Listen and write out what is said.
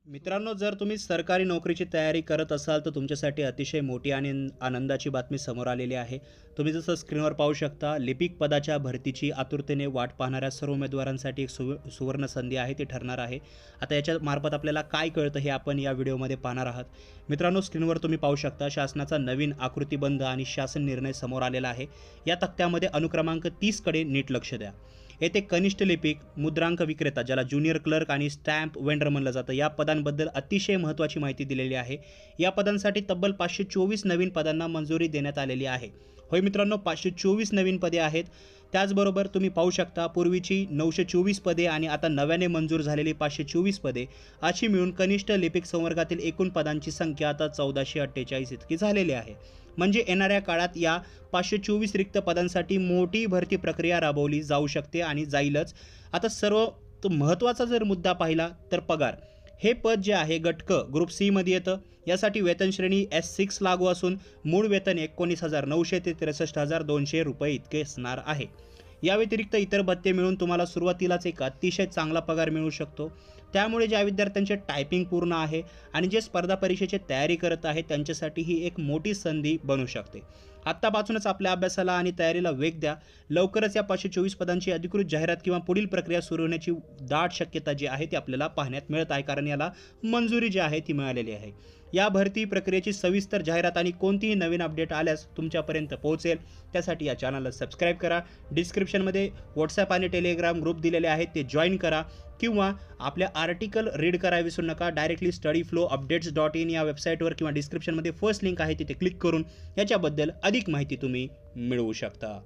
मित्रांनो, जर तुम्ही सरकारी नोकरीची तयारी करत असाल तर तुमच्यासाठी अतिशय मोठी आणि आनंदाची बातमी समोर आलेली आहे. तुम्ही जसं स्क्रीनवर पाहू शकता, लिपिक पदाच्या भरतीची आतुरतेने वाट पाहणाऱ्या सर्व उमेदवारांसाठी एक सुवर्ण संधी आहे, ती ठरणार आहे. आता याच्या मार्फत आपल्याला काय कळतं हे आपण या व्हिडिओमध्ये पाहणार आहात. मित्रांनो, स्क्रीनवर तुम्ही पाहू शकता शासनाचा नवीन आकृतीबंध आणि शासन निर्णय समोर आलेला आहे. या तक्त्यामध्ये अनुक्रमांक 30 कडे नीट लक्ष द्या. येथे कनिष्ठ लिपिक, मुद्रांक विक्रेता ज्याला ज्युनियर क्लर्क आणि स्टॅम्प वेंडर म्हणलं जातं, या पदांबद्दल अतिशय महत्त्वाची माहिती दिलेली आहे. या पदांसाठी तब्बल 524 नवीन पदांना मंजुरी देण्यात आलेली आहे. होय मित्रांनो, 524 नवीन पदे आहेत. त्याचबरोबर तुम्ही पाहू शकता, पूर्वीची 924 पदे आणि आता नव्याने मंजूर झालेली 524 पदे अशी मिळून कनिष्ठ लिपिक संवर्गातील एकूण पदांची संख्या आता 1448 इतकी झालेली आहे. म्हणजे येणाऱ्या काळात या 524 रिक्त पदांसाठी मोठी भरती प्रक्रिया राबवली जाऊ शकते आणि जाईलच. आता सर्व महत्त्वाचा जर मुद्दा पाहिला तर पगार. हे पद जे आहे गट क ग्रुप सी मध्ये येतं. यासाठी वेतन श्रेणी S6 लागू असून मूळ वेतन 19,900 ते 63,200 रुपये इतके असणार आहे. या व्यतिरिक्त इतर भत्ते मिळून तुम्हाला सुरुवातीलाच एक अतिशय चांगला पगार मिळू शकतो. त्यामुळे ज्या विद्यार्थ्यांचे टायपिंग पूर्ण आहे आणि जे स्पर्धा परीक्षेची तयारी करत आहेत त्यांच्यासाठी ही एक मोठी संधी बनू शकते. आत्तापासूनच आपल्या अभ्यासाला आणि तयारीला वेग द्या. लवकरच या 524 पदांची अधिकृत जाहिरात किंवा पुढील प्रक्रिया सुरू होण्याची दाट शक्यता जी आहे ती आपल्याला पाहण्यात मिळत आहे, कारण याला मंजुरी जी आहे ती मिळालेली आहे. या भरती प्रक्रियेची सविस्तर जाहिरात आणि कोणतीही नवीन अपडेट आल्यास तुमच्यापर्यंत पोहोचेल. त्यासाठी या चॅनलला सबस्क्राईब करा. डिस्क्रिप्शनमध्ये व्हॉट्सॲप आणि टेलिग्राम ग्रुप दिलेले आहेत, ते जॉईन करा. किंवा आपल्या आर्टिकल रीड करायला विसरू नका. डायरेक्टली studyflowupdates.in या वेबसाईटवर किंवा डिस्क्रिप्शनमध्ये फर्स्ट लिंक आहे तिथे क्लिक करून याच्याबद्दल अधिक माहिती तुम्ही मिळवू शकता.